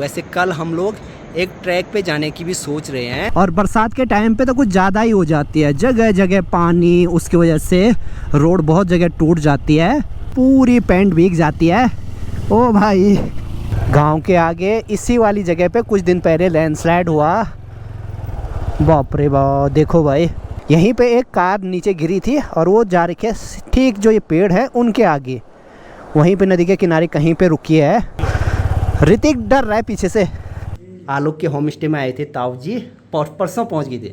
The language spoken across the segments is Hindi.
वैसे कल हम लोग एक ट्रैक पे जाने की भी सोच रहे हैं और बरसात के टाइम पे तो कुछ ज़्यादा ही हो जाती है, जगह जगह पानी, उसकी वजह से रोड बहुत जगह टूट जाती है, पूरी पैंट भीग जाती है। ओ भाई, गांव के आगे इसी वाली जगह पे कुछ दिन पहले लैंडस्लाइड हुआ। बाप रे बाप, देखो भाई, यहीं पे एक कार नीचे गिरी थी और वो जा रही है ठीक जो ये पेड़ है उनके आगे, वहीं पे नदी के किनारे कहीं पे रुकी है। ऋतिक डर रहा है पीछे से। आलोक के होम स्टे में आए थे ताऊ जी, परसों पहुंच गए थे।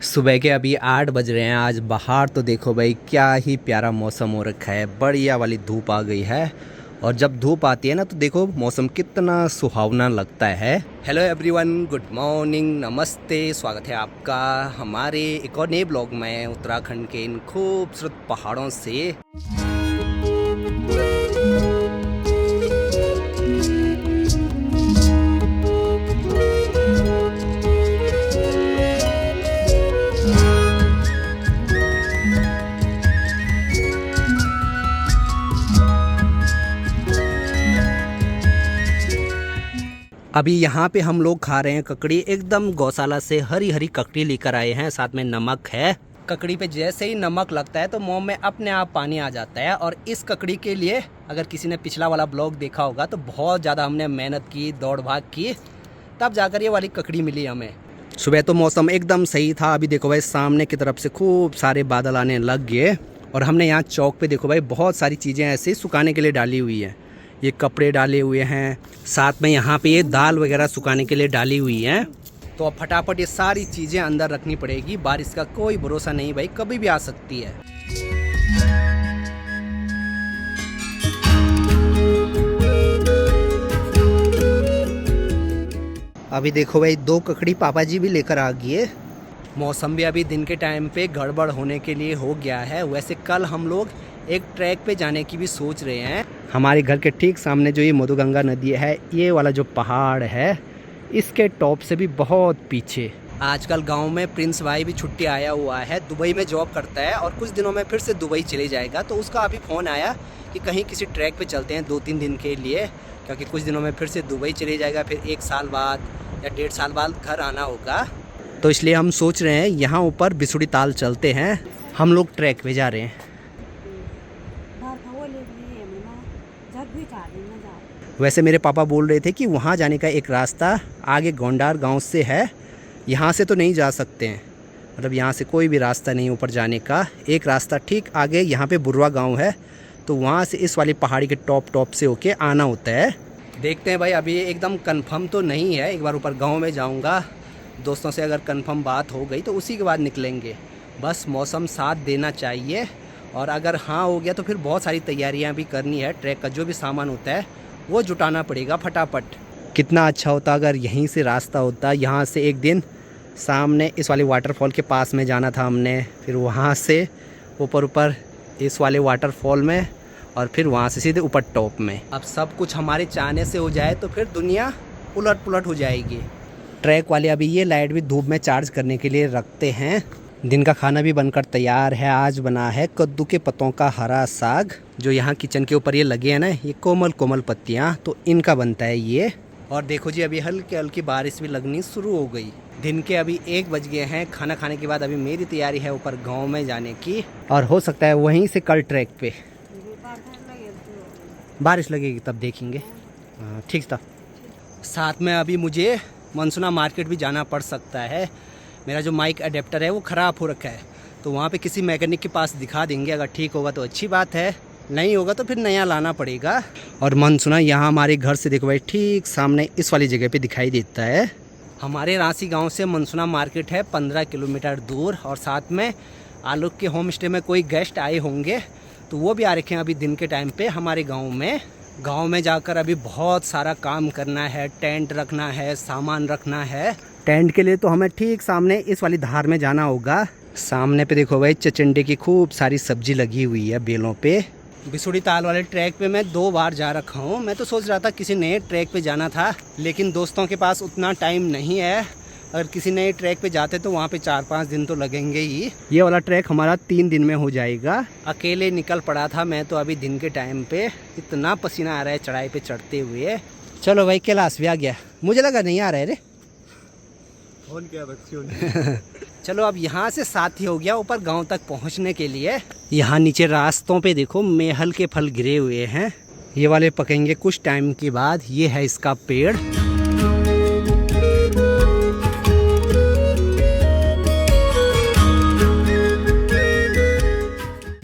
सुबह के अभी 8 बज रहे हैं। आज बाहर तो देखो भाई क्या ही प्यारा मौसम हो रखा है, बढ़िया वाली धूप आ गई है। और जब धूप आती है ना तो देखो मौसम कितना सुहावना लगता है। हेलो एवरीवन, गुड मॉर्निंग, नमस्ते, स्वागत है आपका हमारे एक और नए ब्लॉग में उत्तराखंड के इन खूबसूरत पहाड़ों से। अभी यहाँ पे हम लोग खा रहे हैं ककड़ी, एकदम गौशाला से हरी हरी ककड़ी लेकर आए हैं, साथ में नमक है। ककड़ी पे जैसे ही नमक लगता है तो मुंह में अपने आप पानी आ जाता है। और इस ककड़ी के लिए अगर किसी ने पिछला वाला ब्लॉग देखा होगा तो बहुत ज़्यादा हमने मेहनत की, दौड़ भाग की, तब जाकर ये वाली ककड़ी मिली हमें। सुबह तो मौसम एकदम सही था। अभी देखो भाई सामने की तरफ से खूब सारे बादल आने लग गए। और हमने यहाँ चौक पे देखो भाई बहुत सारी चीज़ें ऐसे सुखाने के लिए डाली हुई हैं। ये कपड़े डाले हुए हैं, साथ में यहाँ पे ये दाल वगैरह सुखाने के लिए डाली हुई हैं। तो अब फटाफट ये सारी चीज़ें अंदर रखनी पड़ेगी। बारिश का कोई भरोसा नहीं भाई, कभी भी आ सकती है। अभी देखो भाई 2 ककड़ी पापा जी भी लेकर आ गए। मौसम भी अभी दिन के टाइम पे गड़बड़ होने के लिए हो गया है। वैसे कल हम लोग एक ट्रैक पे जाने की भी सोच रहे हैं। हमारे घर के ठीक सामने जो ये मधुगंगा नदी है, ये वाला जो पहाड़ है, इसके टॉप से भी बहुत पीछे। आजकल गांव में प्रिंस भाई भी छुट्टी आया हुआ है, दुबई में जॉब करता है और कुछ दिनों में फिर से दुबई चले जाएगा। तो उसका अभी फ़ोन आया कि कहीं किसी ट्रैक पे चलते हैं 2-3 दिन के लिए, क्योंकि कुछ दिनों में फिर से दुबई चले जाएगा, फिर 1 साल बाद या 1.5 साल बाद घर आना होगा। तो इसलिए हम सोच रहे हैं यहाँ ऊपर बिसुड़ी ताल चलते हैं। हम लोग ट्रैक पे जा रहे हैं। वैसे मेरे पापा बोल रहे थे कि वहाँ जाने का एक रास्ता आगे गोंडार गांव से है, यहाँ से तो नहीं जा सकते हैं, मतलब यहाँ से कोई भी रास्ता नहीं ऊपर जाने का। एक रास्ता ठीक आगे यहाँ पे बुरवा गांव है, तो वहाँ से इस वाली पहाड़ी के टॉप से होके आना होता है। देखते हैं भाई, अभी एकदम कंफर्म तो नहीं है। एक बार ऊपर गाँव में जाऊँगा, दोस्तों से अगर कंफर्म बात हो गई तो उसी के बाद निकलेंगे। बस मौसम साथ देना चाहिए, और अगर हाँ हो गया तो फिर बहुत सारी तैयारियाँ भी करनी है। ट्रैक का जो भी सामान होता है वो जुटाना पड़ेगा फटाफट। कितना अच्छा होता अगर यहीं से रास्ता होता। यहाँ से एक दिन सामने इस वाले वाटरफॉल के पास में जाना था हमने, फिर वहाँ से ऊपर इस वाले वाटरफॉल में, और फिर वहाँ से सीधे ऊपर टॉप में। अब सब कुछ हमारे चाहने से हो जाए तो फिर दुनिया उलट पुलट हो जाएगी। ट्रैक वाले अभी ये लाइट भी धूप में चार्ज करने के लिए रखते हैं। दिन का खाना भी बनकर तैयार है। आज बना है कद्दू के पत्तों का हरा साग, जो यहाँ किचन के ऊपर ये लगे हैं ना, ये कोमल कोमल पत्तियाँ, तो इनका बनता है ये। और देखो जी अभी हल्की हल्की बारिश भी लगनी शुरू हो गई। दिन के अभी 1 बज गए हैं। खाना खाने के बाद अभी मेरी तैयारी है ऊपर गाँव में जाने की, और हो सकता है वहीं से कल ट्रैक पे बारिश लगेगी, तब देखेंगे। ठीक था। साथ में अभी मुझे मनसुना मार्केट भी जाना पड़ सकता है। मेरा जो माइक अडेप्टर है वो ख़राब हो रखा है, तो वहाँ पे किसी मैकेनिक के पास दिखा देंगे। अगर ठीक होगा तो अच्छी बात है, नहीं होगा तो फिर नया लाना पड़ेगा। और मनसुना यहाँ हमारे घर से देखो भाई ठीक सामने इस वाली जगह पे दिखाई देता है। हमारे रांसी गांव से मनसुना मार्केट है 15 किलोमीटर दूर। और साथ में आलोक के होम स्टे में कोई गेस्ट आए होंगे, तो वो भी आ रखे हैं अभी दिन के टाइम पे हमारे गाँव में जाकर अभी बहुत सारा काम करना है। टेंट रखना है, सामान रखना है। टेंट के लिए तो हमें ठीक सामने इस वाली धार में जाना होगा। सामने पे देखो भाई चचंडे की खूब सारी सब्जी लगी हुई है बेलों पे। बिसुड़ी ताल वाले ट्रैक पे मैं 2 बार जा रखा हूँ। मैं तो सोच रहा था किसी नए ट्रैक पे जाना था, लेकिन दोस्तों के पास उतना टाइम नहीं है। अगर किसी नए ट्रैक पे जाते तो वहाँ पे 4-5 दिन तो लगेंगे ही। ये वाला ट्रैक हमारा 3 दिन में हो जाएगा। अकेले निकल पड़ा था मैं तो अभी दिन के टाइम पे, इतना पसीना आ रहा है चढ़ाई पे चढ़ते हुए। चलो भाई कैलाश भी आ गया, मुझे लगा नहीं आ रहा है रे। चलो अब यहाँ से साथी हो गया ऊपर गांव तक पहुँचने के लिए। यहाँ नीचे रास्तों पे देखो मेहल के फल गिरे हुए हैं, ये वाले पकेंगे कुछ टाइम के बाद। ये है इसका पेड़।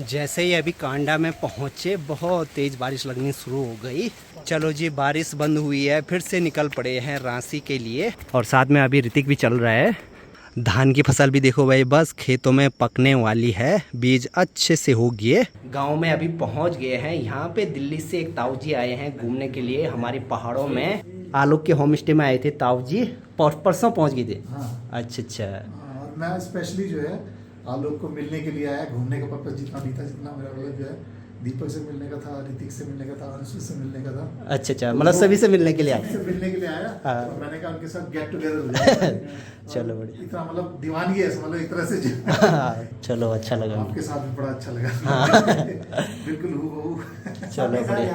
जैसे ही अभी कांडा में पहुँचे बहुत तेज़ बारिश लगनी शुरू हो गई। चलो जी बारिश बंद हुई है, फिर से निकल पड़े हैं रांची के लिए। और साथ में अभी ऋतिक भी चल रहा है। धान की फसल भी देखो भाई बस खेतों में पकने वाली है, बीज अच्छे से हो गए। गांव में अभी पहुंच गए हैं। यहाँ पे दिल्ली से एक ताऊ जी आए हैं घूमने के लिए हमारे पहाड़ों में। आलोक के होम स्टे में आए थे ताऊ जी, परसों पहुंच गए थे। हाँ। अच्छा। और मैं स्पेशली जो है आलोक को मिलने के लिए आया। घूमने का पर्पस जितना भी था, जितना मेरा मतलब जो है दीपक से मिलने का था, ऋतिक से मिलने का था, अंशु से मिलने का था। अच्छा, मतलब सभी से मिलने के लिए आए। सभी से मिलने के लिए आया। हाँ। तो मैंने कहा उनके साथ गेट टुगेदर हो जाए। चलो बढ़िया। इतना मतलब दीवानगी है मतलब एक तरह से। चलो अच्छा लगा। आपके साथ भी बड़ा अच्छा लगा। बिल्कुल हूबहू। चलो बढ़िया।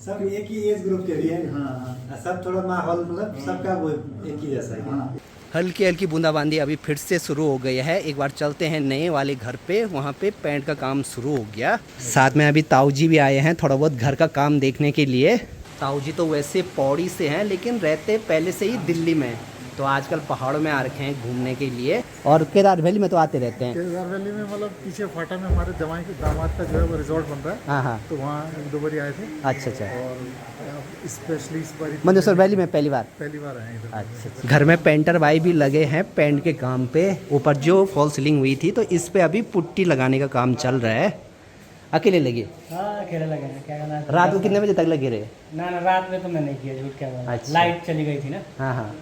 सब एक ही एज ग्रुप के लिए। हाँ, सब थोड़ा माहौल मतलब सबका वो एक ही जैसा है। हल्की हल्की बूंदाबांदी अभी फिर से शुरू हो गई है। एक बार चलते हैं नए वाले घर पे, वहाँ पे पेंट का काम शुरू हो गया। साथ में अभी ताऊ जी भी आए हैं थोड़ा बहुत घर का काम देखने के लिए। ताऊ जी तो वैसे पौड़ी से हैं लेकिन रहते पहले से ही दिल्ली में, तो आजकल पहाड़ों में आ रखे हैं घूमने के लिए। और केदार वैली में तो आते रहते हैं। केदार वैली में मतलब पीछे फाटा में हमारे जवाई के दामाद का जो है वो रिजॉर्ट बन रहा है। हाँ हाँ। तो वहाँ एक दो बार आए थे। अच्छा। और स्पेशली इस बार मंदसौर वैली में पहली बार आए हैं इधर। अच्छा। घर में पेंटर भाई भी लगे हैं पेंट के काम पे। ऊपर जो फॉल सीलिंग हुई थी तो इस पे अभी पुट्टी लगाने का काम चल रहा है। अकेले लगे? हाँ अकेले लगे हैं, क्या करना। रात को कितने बजे तक लगे रहे? ना रात में तो मैं नहीं किया, झूठ क्या बोला। अच्छा। लाइट चली गई थी ना। हाँ हाँ।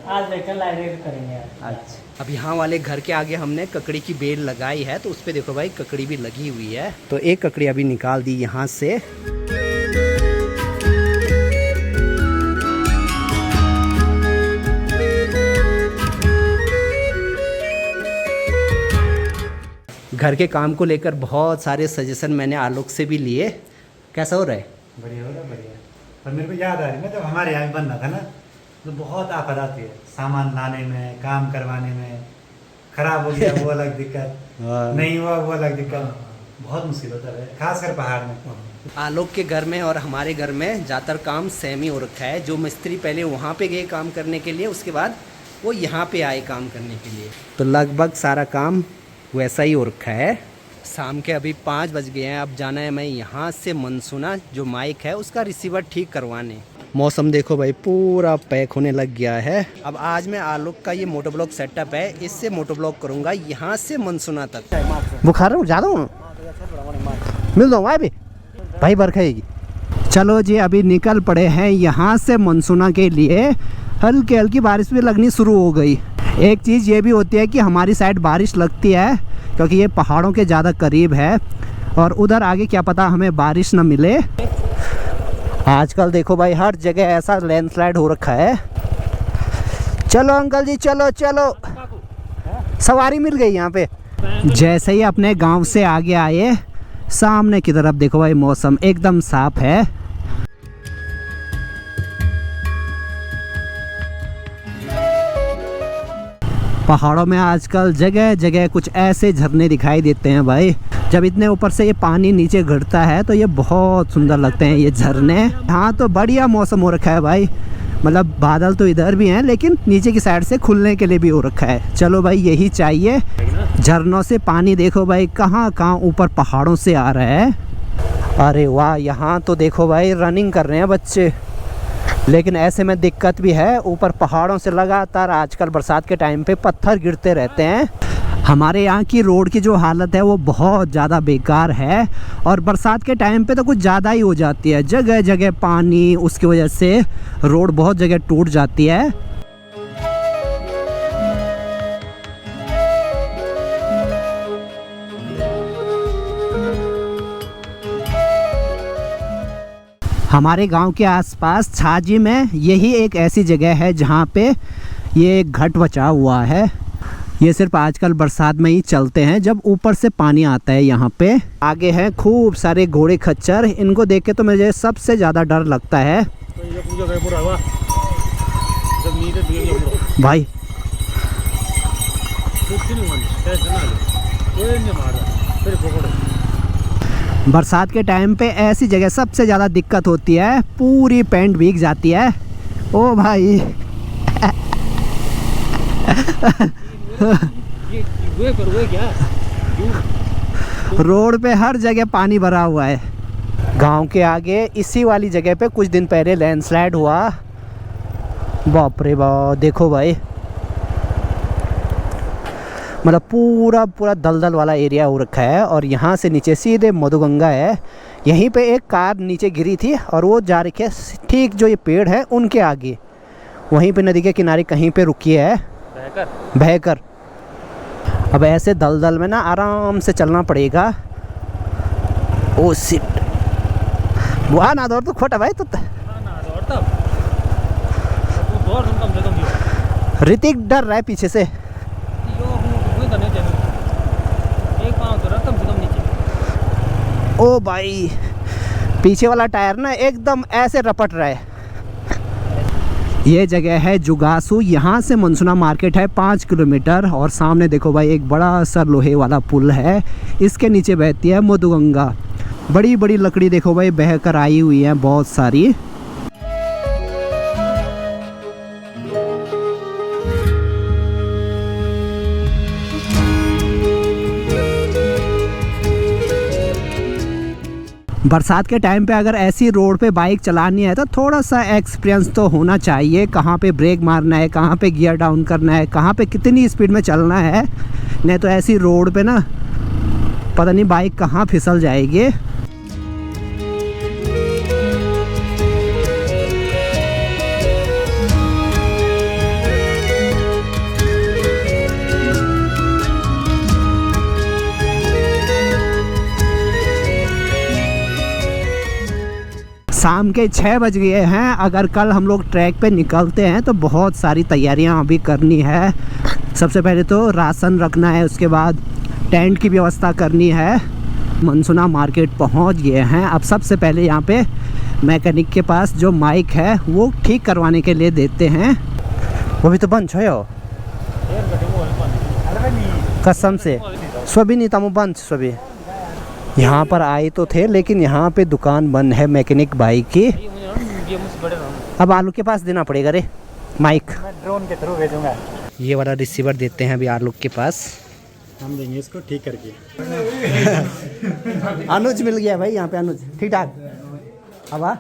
आज देखकर लाइट करेंगे यार। अच्छा। अब यहाँ वाले घर के आगे हमने ककड़ी की बेल लगाई है, तो उस पर देखो भाई ककड़ी भी लगी हुई है। तो एक ककड़ी अभी निकाल दी यहाँ से। घर के काम को लेकर बहुत सारे सजेशन मैंने आलोक से भी लिए। कैसा हो रहा है? बढ़िया हो रहा बढ़िया। और मेरे को याद आ रही है ना जब हमारे यहाँ बन रहा था ना, तो बहुत आफत आती है सामान लाने में, काम करवाने में। खराब हो गया वो अलग दिक्कत, नहीं हुआ वो अलग दिक्कत, बहुत मुश्किल होता है खासकर पहाड़ में। आलोक के घर में और हमारे घर में ज़्यादातर काम सेम ही हो रखा है। जो मिस्त्री पहले वहाँ पे गए काम करने के लिए, उसके बाद वो यहाँ पे आए काम करने के लिए, तो लगभग सारा काम वैसा ही हो रखा है। शाम के अभी 5 बज गए हैं। अब जाना है मैं यहाँ से मनसुना जो माइक है उसका रिसीवर ठीक करवाने। मौसम देखो भाई पूरा पैक होने लग गया है। अब आज मैं आलोक का ये मोटो ब्लॉक सेटअप है, इससे मोटो ब्लॉक करूँगा यहाँ से मनसुना तक। बुखार ज़्यादा हूँ, मिल दो भाई भाई बरखेगी। चलो जी अभी निकल पड़े हैं यहाँ से मनसुना के लिए। हल्की हल्की बारिश भी लगनी शुरू हो गई। एक चीज़ ये भी होती है कि हमारी साइड बारिश लगती है क्योंकि ये पहाड़ों के ज़्यादा करीब है, और उधर आगे क्या पता हमें बारिश न मिले। आजकल देखो भाई हर जगह ऐसा लैंडस्लाइड हो रखा है। चलो अंकल जी चलो चलो, सवारी मिल गई यहाँ पे। जैसे ही अपने गांव से आगे आए, सामने की तरफ देखो भाई मौसम एकदम साफ है। पहाड़ों में आजकल जगह जगह कुछ ऐसे झरने दिखाई देते हैं भाई। जब इतने ऊपर से ये पानी नीचे गिरता है तो ये बहुत सुंदर लगते हैं ये झरने। हाँ तो बढ़िया मौसम हो रखा है भाई, मतलब बादल तो इधर भी हैं लेकिन नीचे की साइड से खुलने के लिए भी हो रखा है। चलो भाई यही चाहिए। झरनों से पानी देखो भाई कहाँ कहाँ ऊपर पहाड़ों से आ रहा है। अरे वाह, यहाँ तो देखो भाई रनिंग कर रहे हैं बच्चे, लेकिन ऐसे में दिक्कत भी है। ऊपर पहाड़ों से लगातार आजकल बरसात के टाइम पे पत्थर गिरते रहते हैं। हमारे यहाँ की रोड की जो हालत है वो बहुत ज़्यादा बेकार है, और बरसात के टाइम पे तो कुछ ज़्यादा ही हो जाती है। जगह जगह पानी, उसकी वजह से रोड बहुत जगह टूट जाती है। हमारे गांव के आसपास छाजी में यही एक ऐसी जगह है जहां पे ये एक घट बचा हुआ है। ये सिर्फ आजकल बरसात में ही चलते हैं जब ऊपर से पानी आता है यहाँ पे। आगे हैं खूब सारे घोड़े खच्चर, इनको देख के तो मुझे सबसे ज़्यादा डर लगता है भाई। बरसात के टाइम पे ऐसी जगह सबसे ज़्यादा दिक्कत होती है, पूरी पैंट भीग जाती है। ओ भाई रोड पे हर जगह पानी भरा हुआ है। गांव के आगे इसी वाली जगह पे कुछ दिन पहले लैंडस्लाइड हुआ। बाप रे बाप, देखो भाई, मतलब पूरा पूरा दलदल वाला एरिया हो रखा है। और यहाँ से नीचे सीधे मधुगंगा है। यहीं पे एक कार नीचे गिरी थी और वो जा रही है ठीक जो ये पेड़ है उनके आगे, वहीं पे नदी के किनारे कहीं पे रुकी है बहकर। अब ऐसे दलदल में ना आराम से चलना पड़ेगा। ओ सिट, वहाँ ना दौड़ तो खोटा भाई तो ऋतिक डर रहा है पीछे से। ओ भाई, पीछे वाला टायर ना एकदम ऐसे रपट रहा है। ये जगह है जुगासू, यहाँ से मनसुना मार्केट है 5 किलोमीटर। और सामने देखो भाई एक बड़ा सा लोहे वाला पुल है, इसके नीचे बहती है मधुगंगा। बड़ी बड़ी लकड़ी देखो भाई बह कर आई हुई है बहुत सारी। बरसात के टाइम पे अगर ऐसी रोड पे बाइक चलानी है तो थोड़ा सा एक्सपीरियंस तो होना चाहिए, कहाँ पे ब्रेक मारना है, कहाँ पे गियर डाउन करना है, कहाँ पे कितनी स्पीड में चलना है। नहीं तो ऐसी रोड पे ना पता नहीं बाइक कहाँ फिसल जाएगी। शाम के 6 बज गए हैं। अगर कल हम लोग ट्रैक पे निकलते हैं तो बहुत सारी तैयारियां अभी करनी है। सबसे पहले तो राशन रखना है, उसके बाद टेंट की व्यवस्था करनी है। मनसुना मार्केट पहुंच गए हैं। अब सबसे पहले यहाँ पे मैकेनिक के पास जो माइक है वो ठीक करवाने के लिए देते हैं। वो भी तो बंद हो कसम से सभी नहीं तमु बंद सभी। यहाँ पर आए तो थे लेकिन यहाँ पे दुकान बंद है मैकेनिक बाइक की। अब आलू के पास देना पड़ेगा रे माइक। मैं ड्रोन के थ्रू भेजूंगा। ये वाला रिसीवर देते हैं अभी आलू के पास, हम देंगे इसको ठीक करके। अनुज मिल गया भाई यहाँ पे, अनुज ठीक ठाक। अब आ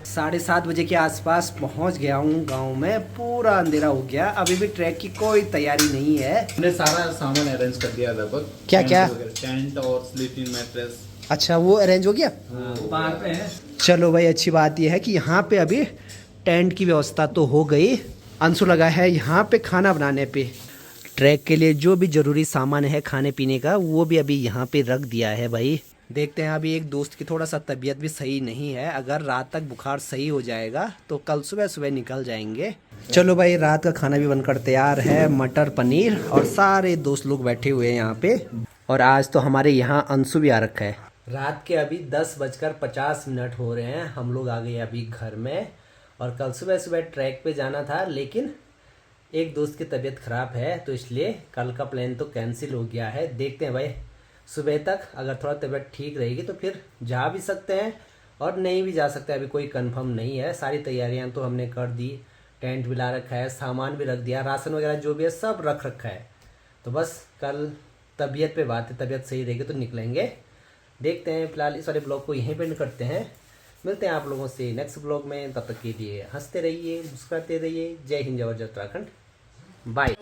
7:30 बजे के आसपास पहुंच गया हूँ गांव में। पूरा अंधेरा हो गया, अभी भी ट्रैक की कोई तैयारी नहीं है। हमने सारा सामान अरेंज कर दिया लगभग। क्या क्या? टेंट और स्लीपिंग मैट्रेस। अच्छा वो अरेंज हो गया। बाहर पे है। चलो भाई, अच्छी बात यह है कि यहाँ पे अभी टेंट की व्यवस्था तो हो गई। अंशु लगा है यहाँ पे खाना बनाने पे। ट्रैक के लिए जो भी ज़रूरी सामान है खाने पीने का वो भी अभी यहाँ पे रख दिया है भाई। देखते हैं, अभी एक दोस्त की थोड़ा सा तबीयत भी सही नहीं है। अगर रात तक बुखार सही हो जाएगा तो कल सुबह सुबह निकल जाएंगे। चलो भाई, रात का खाना भी बनकर तैयार है। मटर पनीर और सारे दोस्त लोग बैठे हुए हैं यहाँ पे। और आज तो हमारे यहाँ अंशु भी आ रखा है। रात के अभी 10:50 हो रहे हैं। हम लोग आ गए अभी घर में। और कल सुबह सुबह ट्रैक पे जाना था लेकिन एक दोस्त की तबीयत ख़राब है तो इसलिए कल का प्लान तो कैंसिल हो गया है। देखते हैं भाई, सुबह तक अगर थोड़ा तबीयत ठीक रहेगी तो फिर जा भी सकते हैं और नहीं भी जा सकते। अभी कोई कंफर्म नहीं है। सारी तैयारियां तो हमने कर दी, टेंट भी ला रखा है, सामान भी रख दिया, राशन वगैरह जो भी है सब रख रखा है। तो बस कल तबीयत पे बात है, तबीयत सही रहेगी तो निकलेंगे। देखते हैं, फिलहाल इस वाले ब्लॉग को यहीं पे एंड करते हैं। मिलते हैं आप लोगों से नेक्स्ट ब्लॉग में। तब तक के लिए हंसते रहिए, मुस्कुराते रहिए। जय हिंद, जय उत्तराखंड, बाय।